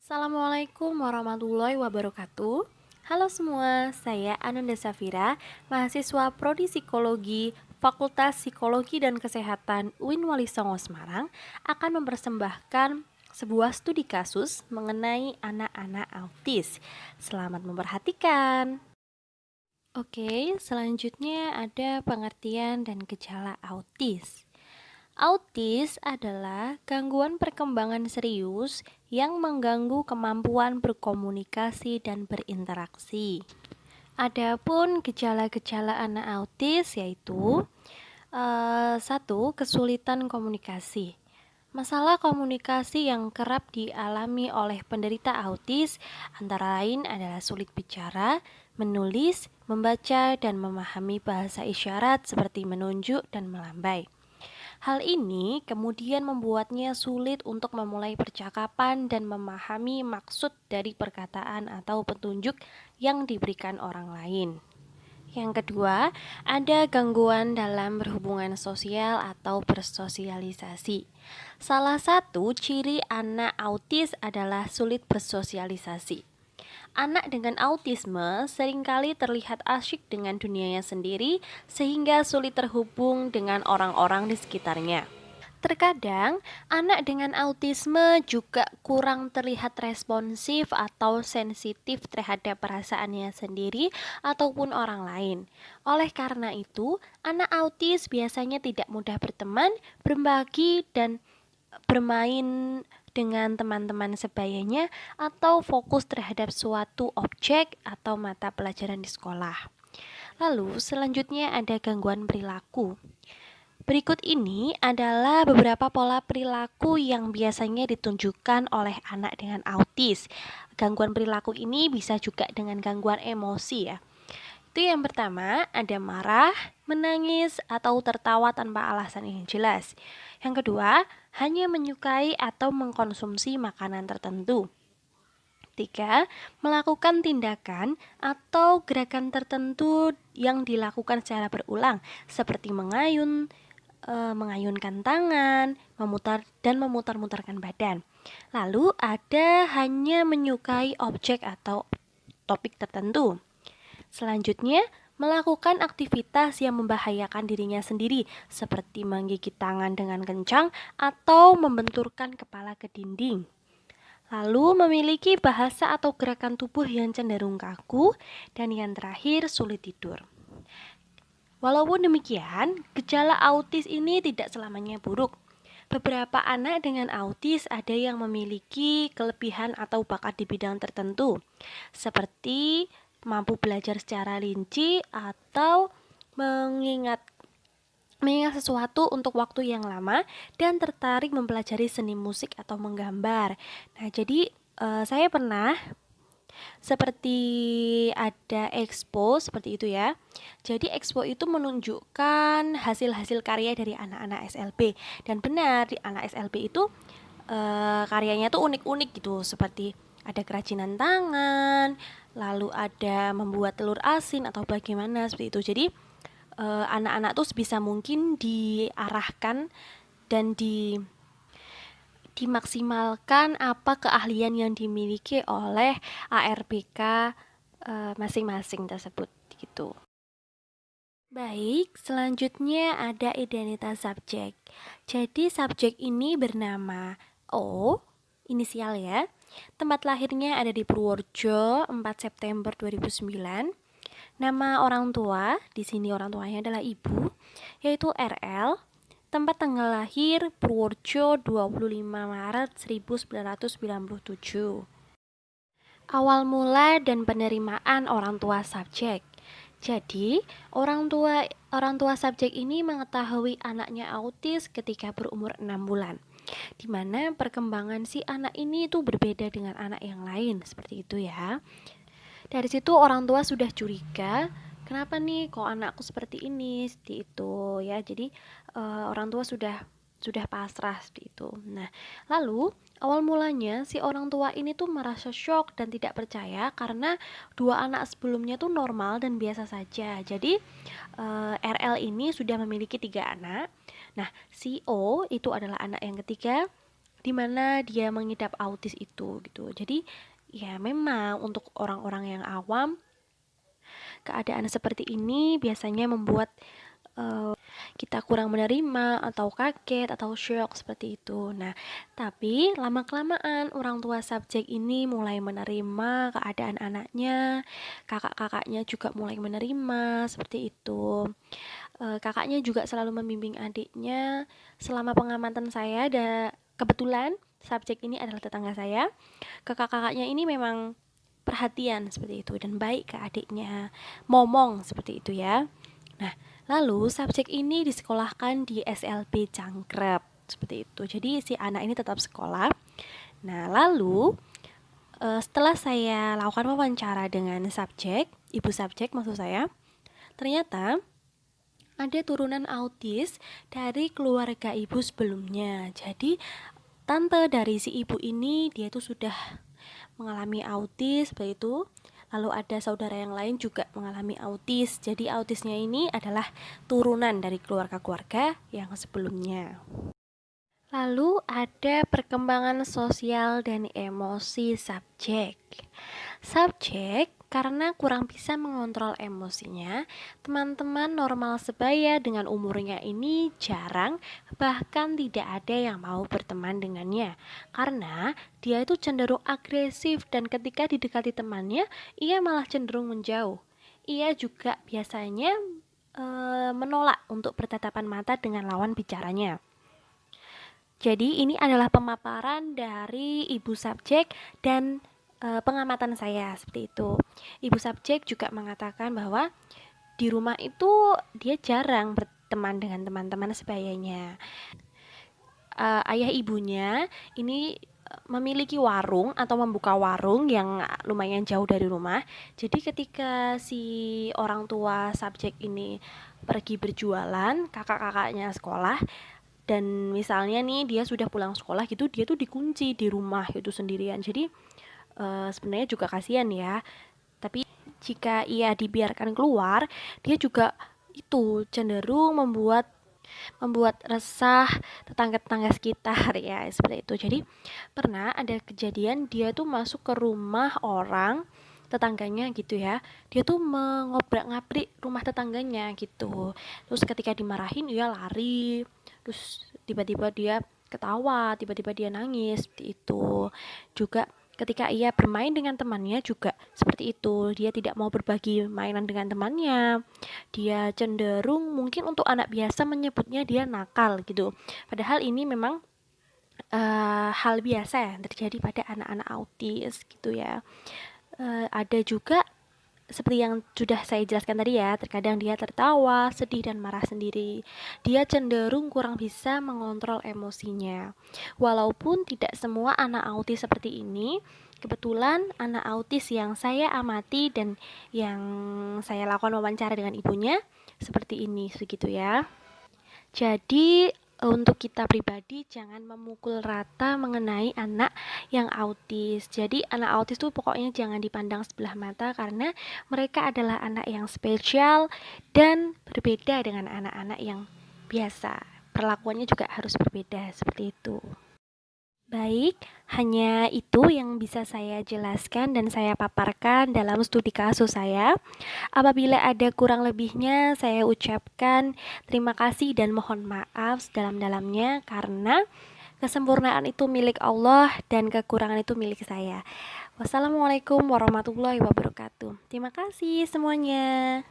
Assalamualaikum warahmatullahi wabarakatuh. Halo semua, saya Ananda Safira, mahasiswa Prodi Psikologi Fakultas Psikologi dan Kesehatan UIN Wali Songo Semarang akan mempersembahkan sebuah studi kasus mengenai anak-anak autis. Selamat memperhatikan. Oke, selanjutnya ada pengertian dan gejala autis. Autis adalah gangguan perkembangan serius yang mengganggu kemampuan berkomunikasi dan berinteraksi. Adapun gejala-gejala anak autis yaitu satu, kesulitan komunikasi. Masalah komunikasi yang kerap dialami oleh penderita autis antara lain adalah sulit bicara, menulis, membaca, dan memahami bahasa isyarat seperti menunjuk dan melambai. Hal ini kemudian membuatnya sulit untuk memulai percakapan dan memahami maksud dari perkataan atau petunjuk yang diberikan orang lain. Yang kedua, ada gangguan dalam berhubungan sosial atau bersosialisasi. Salah satu ciri anak autis adalah sulit bersosialisasi. Anak dengan autisme seringkali terlihat asyik dengan dunianya sendiri sehingga sulit terhubung dengan orang-orang di sekitarnya. Terkadang, anak dengan autisme juga kurang terlihat responsif atau sensitif terhadap perasaannya sendiri ataupun orang lain. Oleh karena itu, anak autis biasanya tidak mudah berteman, berbagi, dan bermain dengan teman-teman sebayanya atau fokus terhadap suatu objek atau mata pelajaran di sekolah. Lalu, selanjutnya ada gangguan perilaku. Berikut ini adalah beberapa pola perilaku yang biasanya ditunjukkan oleh anak dengan autis. Gangguan perilaku ini bisa juga dengan gangguan emosi ya. Itu yang pertama, ada marah, menangis, atau tertawa tanpa alasan yang jelas. Yang kedua, hanya menyukai atau mengkonsumsi makanan tertentu. Tiga, melakukan tindakan atau gerakan tertentu yang dilakukan secara berulang, seperti mengayunkan tangan, memutar-mutarkan badan. Lalu ada hanya menyukai objek atau topik tertentu. Selanjutnya, melakukan aktivitas yang membahayakan dirinya sendiri, seperti menggigit tangan dengan kencang atau membenturkan kepala ke dinding. Lalu memiliki bahasa atau gerakan tubuh yang cenderung kaku, dan yang terakhir sulit tidur. Walaupun demikian, gejala autis ini tidak selamanya buruk. Beberapa anak dengan autis ada yang memiliki kelebihan atau bakat di bidang tertentu, seperti mampu belajar secara rinci atau mengingat sesuatu untuk waktu yang lama dan tertarik mempelajari seni musik atau menggambar. Nah, jadi saya pernah seperti ada expo seperti itu ya. Jadi expo itu menunjukkan hasil-hasil karya dari anak-anak SLB, dan benar di anak SLB itu karyanya tuh unik-unik gitu, seperti ada kerajinan tangan, lalu ada membuat telur asin atau bagaimana seperti itu. Jadi anak-anak tuh sebisa mungkin diarahkan dan dimaksimalkan apa keahlian yang dimiliki oleh ARBK masing-masing tersebut gitu. Baik, selanjutnya ada identitas subjek. Jadi subjek ini bernama O, inisial ya. Tempat lahirnya ada di Purworejo, 4 September 2009. Nama orang tua, di sini orang tuanya adalah ibu, yaitu RL. Tempat tanggal lahir Purworejo 25 Maret 1997. Awal mula dan penerimaan orang tua subjek. Jadi, orang tua subjek ini mengetahui anaknya autis ketika berumur 6 bulan. Di mana perkembangan si anak ini itu berbeda dengan anak yang lain, seperti itu ya. Dari situ orang tua sudah curiga, kenapa nih kok anakku seperti ini, seperti itu ya. Jadi orang tua sudah pasrah seperti itu. Nah, lalu awal mulanya si orang tua ini tuh merasa shock dan tidak percaya karena dua anak sebelumnya tuh normal dan biasa saja. Jadi RL ini sudah memiliki 3 anak. Nah, si O itu adalah anak yang ketiga di mana dia mengidap autis itu gitu. Jadi ya memang untuk orang-orang yang awam keadaan seperti ini biasanya membuat kita kurang menerima atau kaget atau shock seperti itu. Nah, tapi lama-kelamaan orang tua subjek ini mulai menerima keadaan anaknya, kakak-kakaknya juga mulai menerima seperti itu. Kakaknya juga selalu membimbing adiknya. Selama pengamatan saya, kebetulan subjek ini adalah tetangga saya. Kakak-kakaknya ini memang perhatian seperti itu dan baik ke adiknya, momong seperti itu ya. Nah, lalu subjek ini disekolahkan di SLB Cangkrep seperti itu. Jadi si anak ini tetap sekolah. Nah, lalu setelah saya lakukan wawancara dengan subjek, ibu subjek maksud saya, ternyata ada turunan autis dari keluarga ibu sebelumnya. Jadi tante dari si ibu ini dia tuh sudah mengalami autis seperti itu. Lalu ada saudara yang lain juga mengalami autis. Jadi autisnya ini adalah turunan dari keluarga-keluarga yang sebelumnya. Lalu ada perkembangan sosial dan emosi subjek. Subjek karena kurang bisa mengontrol emosinya, teman-teman normal sebaya dengan umurnya ini jarang, bahkan tidak ada yang mau berteman dengannya. Karena dia itu cenderung agresif dan ketika didekati temannya, ia malah cenderung menjauh. Ia juga biasanya menolak untuk bertatapan mata dengan lawan bicaranya. Jadi ini adalah pemaparan dari ibu subjek dan pengamatan saya seperti itu. Ibu subjek juga mengatakan bahwa di rumah itu dia jarang berteman dengan teman-teman sebayanya. Ayah ibunya ini memiliki warung atau membuka warung yang lumayan jauh dari rumah. Jadi ketika si orang tua subjek ini pergi berjualan, kakak-kakaknya sekolah, dan misalnya nih dia sudah pulang sekolah gitu, dia tuh dikunci di rumah itu sendirian. Jadi sebenarnya juga kasihan ya. Tapi jika ia dibiarkan keluar, dia juga itu cenderung membuat resah tetangga-tetangga sekitar ya seperti itu. Jadi pernah ada kejadian dia tuh masuk ke rumah orang tetangganya gitu ya, dia tuh mengobrak-ngabrik rumah tetangganya gitu. Terus ketika dimarahin dia lari, terus tiba-tiba dia ketawa, tiba-tiba dia nangis seperti itu. Juga ketika ia bermain dengan temannya juga seperti itu, dia tidak mau berbagi mainan dengan temannya. Dia cenderung mungkin untuk anak biasa menyebutnya dia nakal gitu. Padahal ini memang hal biasa yang terjadi pada anak-anak autis gitu ya. Ada juga seperti yang sudah saya jelaskan tadi ya, terkadang dia tertawa, sedih dan marah sendiri. Dia cenderung kurang bisa mengontrol emosinya. Walaupun tidak semua anak autis seperti ini, kebetulan anak autis yang saya amati dan yang saya lakukan wawancara dengan ibunya seperti ini, begitu ya. Jadi untuk kita pribadi jangan memukul rata mengenai anak yang autis. Jadi anak autis tuh pokoknya jangan dipandang sebelah mata karena mereka adalah anak yang spesial dan berbeda dengan anak-anak yang biasa. Perlakuannya juga harus berbeda seperti itu. Baik, hanya itu yang bisa saya jelaskan dan saya paparkan dalam studi kasus saya. Apabila ada kurang lebihnya, saya ucapkan terima kasih dan mohon maaf sedalam-dalamnya karena kesempurnaan itu milik Allah dan kekurangan itu milik saya. Wassalamualaikum warahmatullahi wabarakatuh. Terima kasih semuanya.